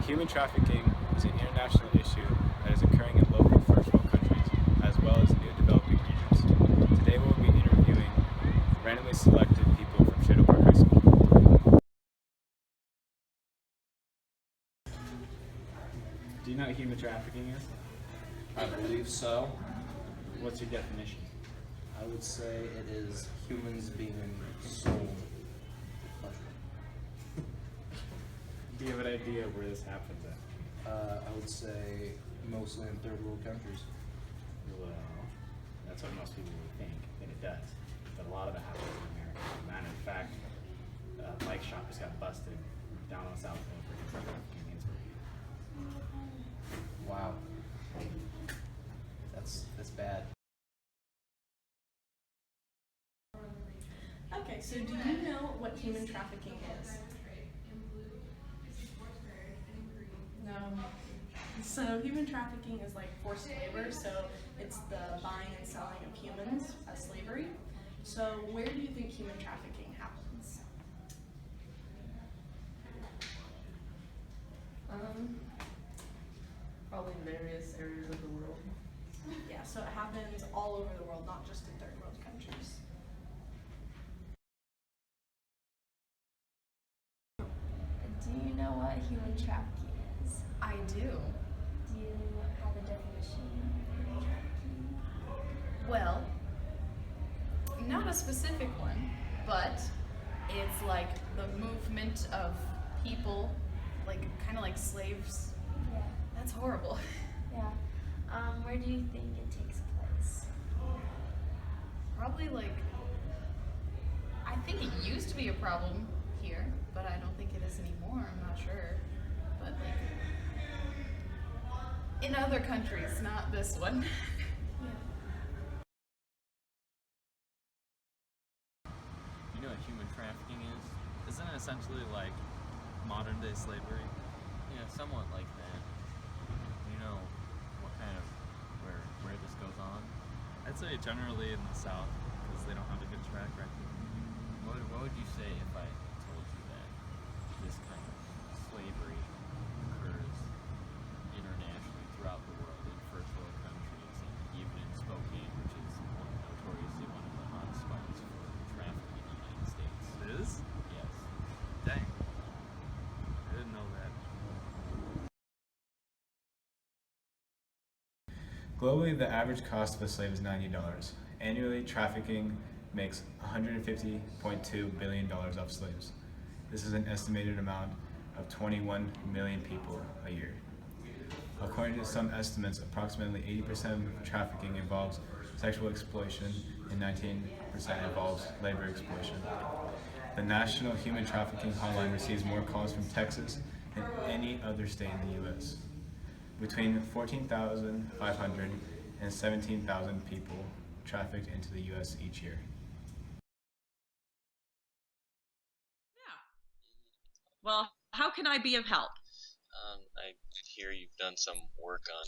Human trafficking is an international issue that is occurring in local first world countries as well as new developing regions. Today we'll be interviewing randomly selected people from Shadow Park High School. Do you know what human trafficking is? I believe so. What's your definition? I would say it is humans being sold for pleasure. Do you have an idea where this happens at? I would say mostly in third world countries. Well, that's what most people would think, and it does. But a lot of it happens in America. Matter of fact, Mike's shop just got busted down on South Hill for human trafficking in Pittsburgh. Wow. That's bad. Okay, so do you know what human trafficking is? No. So human trafficking is like forced labor, so it's the buying and selling of humans as slavery. So where do you think human trafficking happens? Probably in various areas of the world. Yeah, so it happens all over the world, not just in third world countries. Do you know what human trafficking is? I do. Do you have a definition of human trafficking? Well, not a specific one, but it's like the movement of people, like kind of like slaves. Yeah. That's horrible. Yeah. Where do you think it takes place? Probably like, I think it used to be a problem here, but I don't think it is anymore. I'm not sure. But like, in other countries, not this one. You know what human trafficking is? Isn't it essentially like modern day slavery? Yeah, somewhat like that. You know what kind of where this goes on? I'd say generally in the South because they don't have a good track record. What would you say if I told you that this kind of slavery occurs internationally throughout the world in first world countries and even in Spokane, which is notoriously one of the hotspots for trafficking in the United States? It is? Yes. Dang. I didn't know that. Globally, the average cost of a slave is $90. Annually, trafficking makes $150.2 billion off slaves. This is an estimated amount of 21 million people a year. According to some estimates, approximately 80% of trafficking involves sexual exploitation and 19% involves labor exploitation. The National Human Trafficking Hotline receives more calls from Texas than any other state in the U.S. Between 14,500 and 17,000 people trafficked into the U.S. each year. Well, how can I be of help? I hear you've done some work on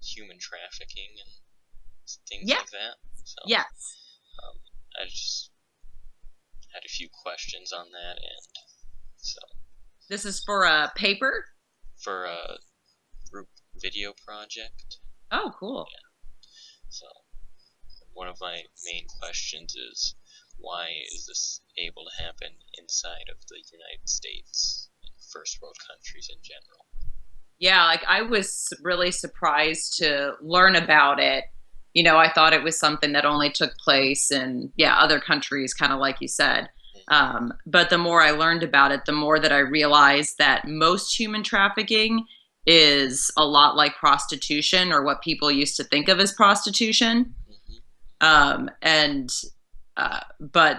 human trafficking and things Yes. like that. So, Yes. I just had a few questions on that, and so This is for a paper? for a group video project. Oh, cool. So one of my main questions is, why is this able to happen inside of the United States and first world countries in general? Yeah, like I was really surprised to learn about it. You know, I thought it was something that only took place in, other countries, kind of like you said. But the more I learned about it, the more that I realized that most human trafficking is a lot like prostitution, or what people used to think of as prostitution. But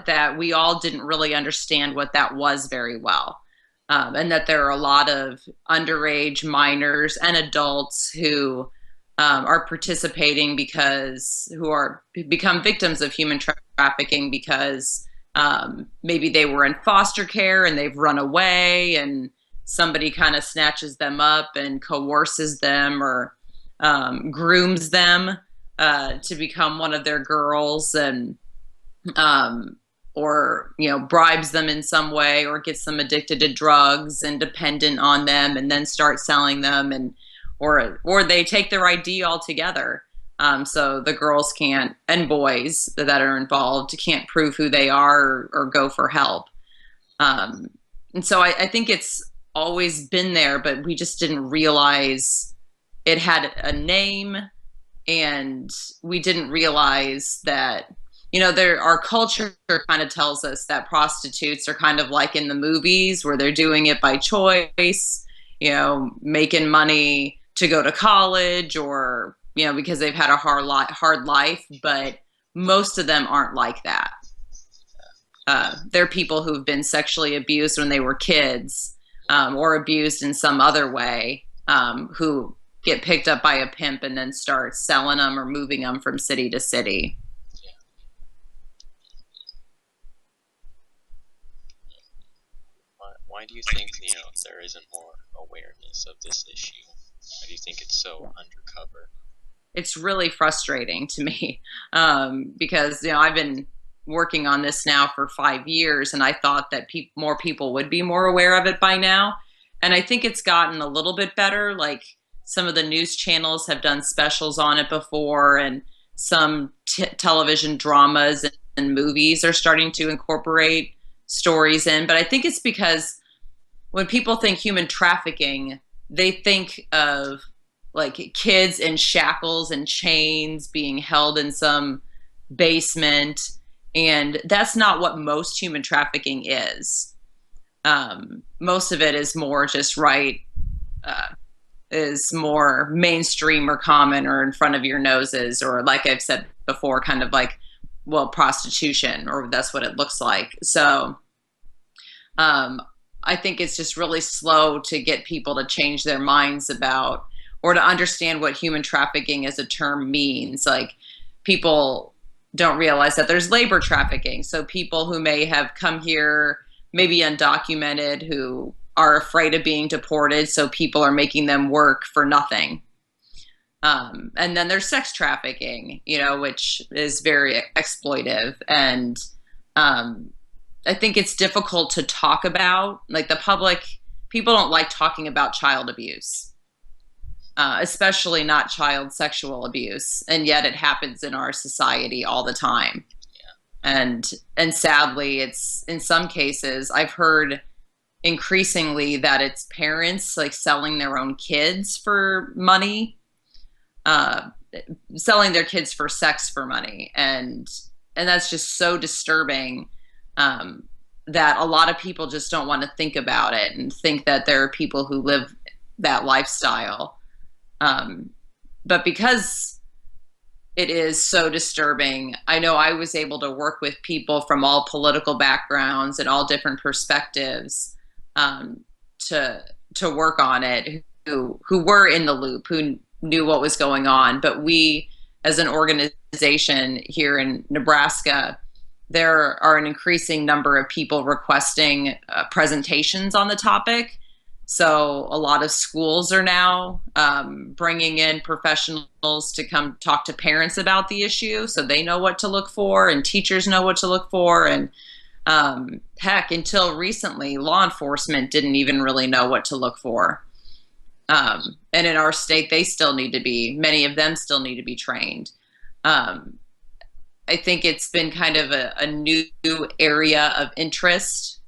that we all didn't really understand what that was very well. And that there are a lot of underage minors and adults who are participating become victims of human trafficking because maybe they were in foster care and they've run away and somebody kind of snatches them up and coerces them or grooms them to become one of their girls, and or bribes them in some way or gets them addicted to drugs and dependent on them and then start selling them, and or they take their ID altogether. So the girls can't, and boys that are involved can't prove who they are or go for help. And so I think it's always been there, but we just didn't realize it had a name, and we didn't realize that, our culture kind of tells us that prostitutes are kind of like in the movies where they're doing it by choice, making money to go to college or, because they've had a hard life, but most of them aren't like that. They're people who've been sexually abused when they were kids, or abused in some other way, who get picked up by a pimp and then start selling them or moving them from city to city. Why do you think there isn't more awareness of this issue? Why do you think it's so undercover? It's really frustrating to me, because I've been working on this now for 5 years, and I thought that more people would be more aware of it by now. And I think it's gotten a little bit better. Like some of the news channels have done specials on it before, and some television dramas and movies are starting to incorporate stories in. But I think it's because when people think human trafficking, they think of like kids in shackles and chains being held in some basement. And that's not what most human trafficking is. Most of it is more just is more mainstream or common or in front of your noses, or like I've said before, kind of like, prostitution, or that's what it looks like. So I think it's just really slow to get people to change their minds about, or to understand what human trafficking as a term means. Like people don't realize that there's labor trafficking. So people who may have come here, maybe undocumented, who are afraid of being deported. So people are making them work for nothing. And then there's sex trafficking, which is very exploitive. And I think it's difficult to talk about. Like people don't like talking about child abuse, especially not child sexual abuse. And yet it happens in our society all the time. Yeah. And sadly, it's in some cases, I've heard increasingly that it's parents like selling their own kids for money, selling their kids for sex for money. And that's just so disturbing, that a lot of people just don't want to think about it and think that there are people who live that lifestyle. But because it is so disturbing, I know I was able to work with people from all political backgrounds and all different perspectives, to work on it, who were in the loop, who knew what was going on. But we, as an organization here in Nebraska, there are an increasing number of people requesting presentations on the topic. So a lot of schools are now bringing in professionals to come talk to parents about the issue, so they know what to look for, and teachers know what to look for. And heck, until recently, law enforcement didn't even really know what to look for. And in our state, many of them still need to be trained. I think it's been kind of a new area of interest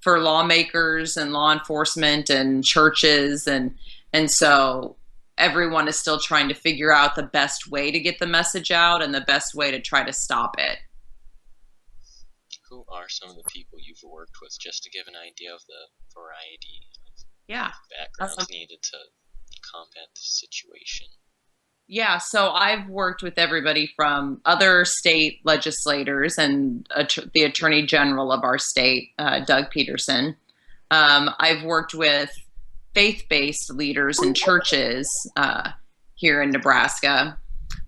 for lawmakers and law enforcement and churches. And so everyone is still trying to figure out the best way to get the message out and the best way to try to stop it. Who are some of the people you've worked with, just to give an idea of the variety Yeah. of backgrounds needed to combat the situation? Yeah, so I've worked with everybody from other state legislators and the Attorney General of our state, Doug Peterson. I've worked with faith-based leaders in churches here in Nebraska.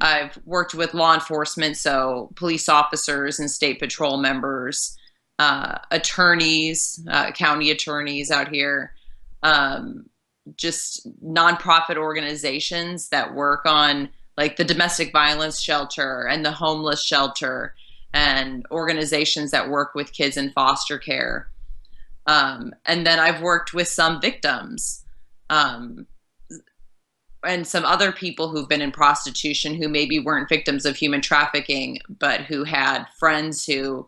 I've worked with law enforcement, so police officers and state patrol members, attorneys, county attorneys out here, just nonprofit organizations that work on like the domestic violence shelter and the homeless shelter and organizations that work with kids in foster care. And then I've worked with some victims, and some other people who've been in prostitution who maybe weren't victims of human trafficking, but who had friends who,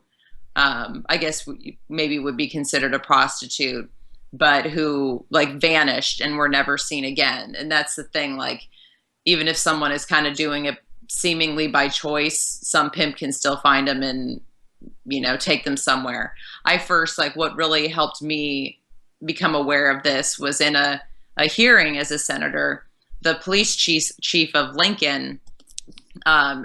I guess maybe would be considered a prostitute, but who like vanished and were never seen again. And that's the thing, like, even if someone is kind of doing it seemingly by choice, some pimp can still find them and, you know, take them somewhere. I first, like, what really helped me become aware of this was in a hearing as a senator. The police chief of Lincoln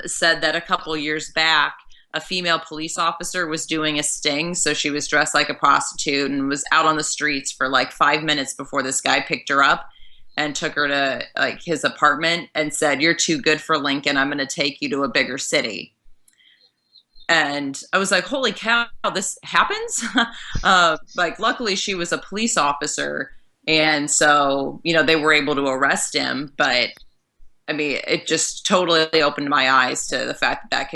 said that a couple years back, a female police officer was doing a sting. So she was dressed like a prostitute and was out on the streets for like 5 minutes before this guy picked her up and took her to like his apartment and said, "You're too good for Lincoln. I'm going to take you to a bigger city." And I was like, holy cow, this happens? Like, luckily she was a police officer. And so, you know, they were able to arrest him. But I mean, it just totally opened my eyes to the fact that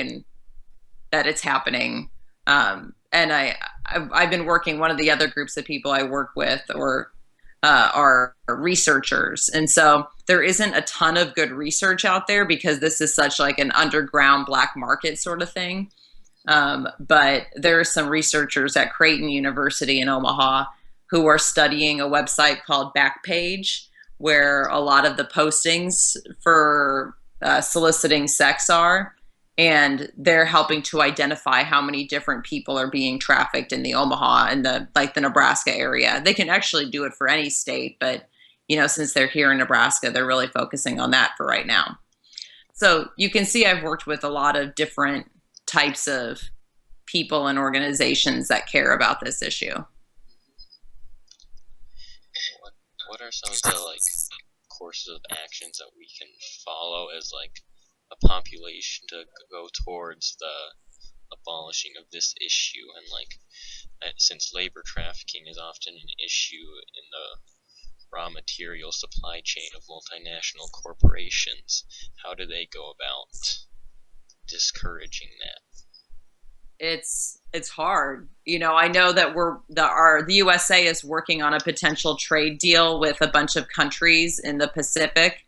it's happening. And I've been working, one of the other groups of people I work with are researchers. And so there isn't a ton of good research out there because this is such like an underground black market sort of thing. But there are some researchers at Creighton University in Omaha who are studying a website called Backpage, where a lot of the postings for soliciting sex are. And they're helping to identify how many different people are being trafficked in the Omaha and the Nebraska area. They can actually do it for any state, but you know, since they're here in Nebraska, they're really focusing on that for right now. So you can see I've worked with a lot of different types of people and organizations that care about this issue. What are some of the like courses of actions that we can follow as like a population to go towards the abolishing of this issue? And like, since labor trafficking is often an issue in the raw material supply chain of multinational corporations, how do they go about discouraging that? It's hard. You know, I know that the USA is working on a potential trade deal with a bunch of countries in the Pacific.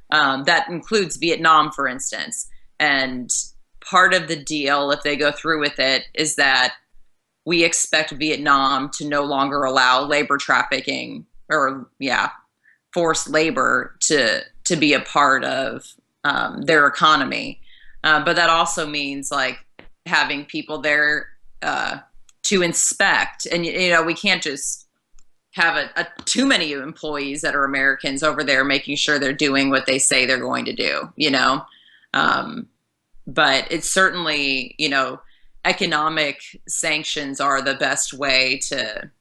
That includes Vietnam, for instance. And part of the deal, if they go through with it, is that we expect Vietnam to no longer allow labor trafficking or, forced labor to be a part of their economy. But that also means like having people there to inspect. And, you know, we can't just have too many employees that are Americans over there making sure they're doing what they say they're going to do, you know. But it's certainly, you know, economic sanctions are the best way to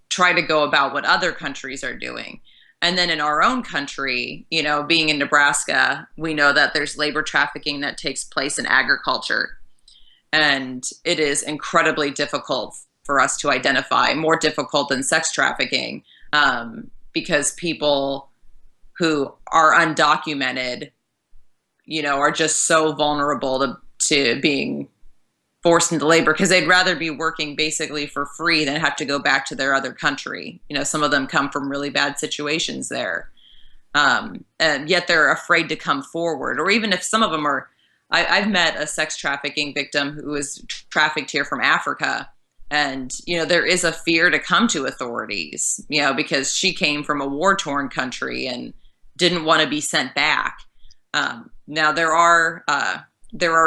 try to go about what other countries are doing. And then in our own country, you know, being in Nebraska, we know that there's labor trafficking that takes place in agriculture. And it is incredibly difficult for us to identify, more difficult than sex trafficking, because people who are undocumented, you know, are just so vulnerable to being forced into labor because they'd rather be working basically for free than have to go back to their other country. You know, some of them come from really bad situations there. And yet they're afraid to come forward. Or even if some of them are, I've met a sex trafficking victim who was trafficked here from Africa. And, you know, there is a fear to come to authorities, you know, because she came from a war-torn country and didn't want to be sent back. Now there are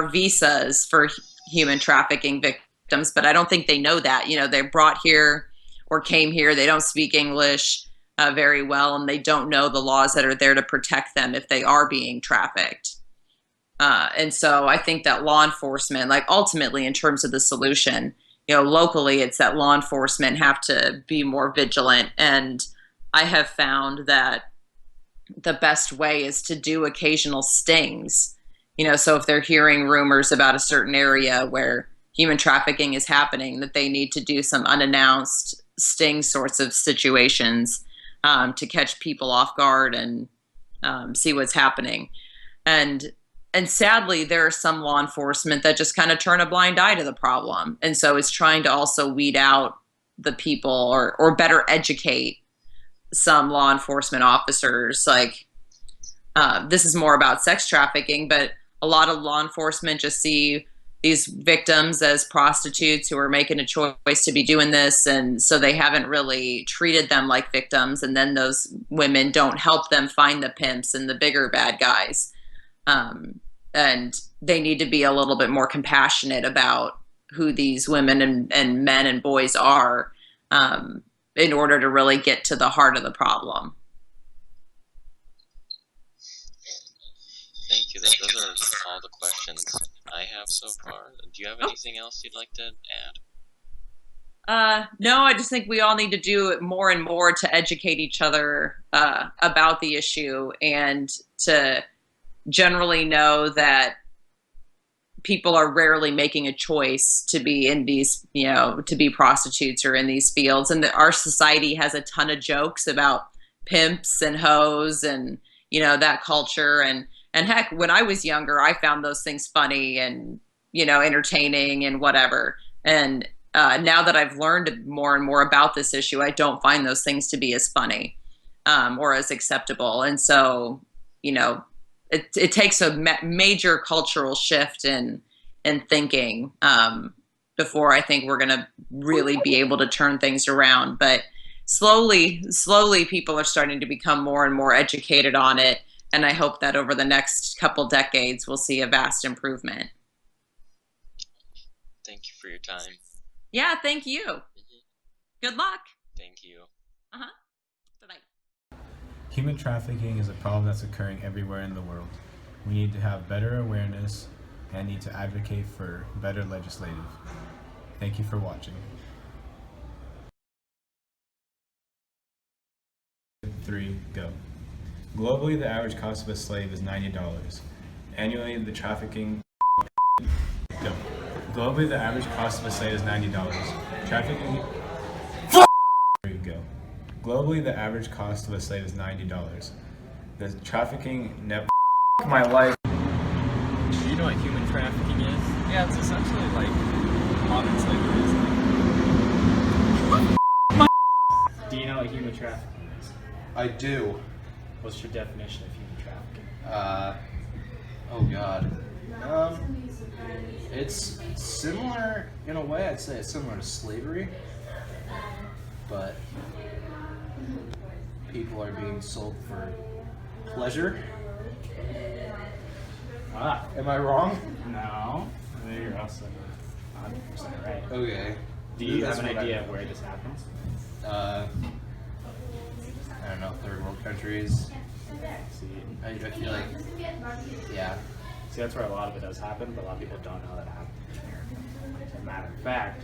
visas for human trafficking victims, but I don't think they know that. You know, they're brought here or came here. They don't speak English very well, and they don't know the laws that are there to protect them if they are being trafficked. And so I think that law enforcement, like ultimately in terms of the solution, you know, locally, it's that law enforcement have to be more vigilant. And I have found that the best way is to do occasional stings. You know, so if they're hearing rumors about a certain area where human trafficking is happening, that they need to do some unannounced sting sorts of situations to catch people off guard and see what's happening. And sadly, there are some law enforcement that just kind of turn a blind eye to the problem. And so it's trying to also weed out the people or better educate some law enforcement officers. Like, this is more about sex trafficking, but a lot of law enforcement just see these victims as prostitutes who are making a choice to be doing this. And so they haven't really treated them like victims. And then those women don't help them find the pimps and the bigger bad guys. And they need to be a little bit more compassionate about who these women and men and boys are, in order to really get to the heart of the problem. Thank you. Those are all the questions I have so far. Do you have anything else you'd like to add? No, I just think we all need to do it more and more to educate each other about the issue, and to generally know that people are rarely making a choice to be in these, to be prostitutes or in these fields. And that our society has a ton of jokes about pimps and hoes and, that culture. And heck, when I was younger, I found those things funny and, entertaining and whatever. And now that I've learned more and more about this issue, I don't find those things to be as funny or as acceptable. And so, it takes a major cultural shift in thinking before I think we're going to really be able to turn things around. But slowly, people are starting to become more and more educated on it. And I hope that over the next couple decades, we'll see a vast improvement. Thank you for your time. Yeah, thank you. Good luck. Thank you. Bye-bye. Human trafficking is a problem that's occurring everywhere in the world. We need to have better awareness and need to advocate for better legislative. Thank you for watching. 3, go. Globally, the average cost of a slave is $90. Annually, the trafficking... Go. Globally, the average cost of a slave is $90. Trafficking... Go. Globally, the average cost of a slave is $90. The trafficking net... my life. Do you know what human trafficking is? Yeah, it's essentially like modern slavery, isn't it? Do you know what human trafficking is? I do. What's your definition of human trafficking? Oh god. It's similar, in a way, I'd say it's similar to slavery, but people are being sold for pleasure. Am I wrong? No. I think you're also 100% right. Okay. Do you That's have an what idea of where this happens? I don't know, third world countries. See, I feel like, yeah. that's where a lot of it does happen, but a lot of people don't know that it happens here. As a matter of fact,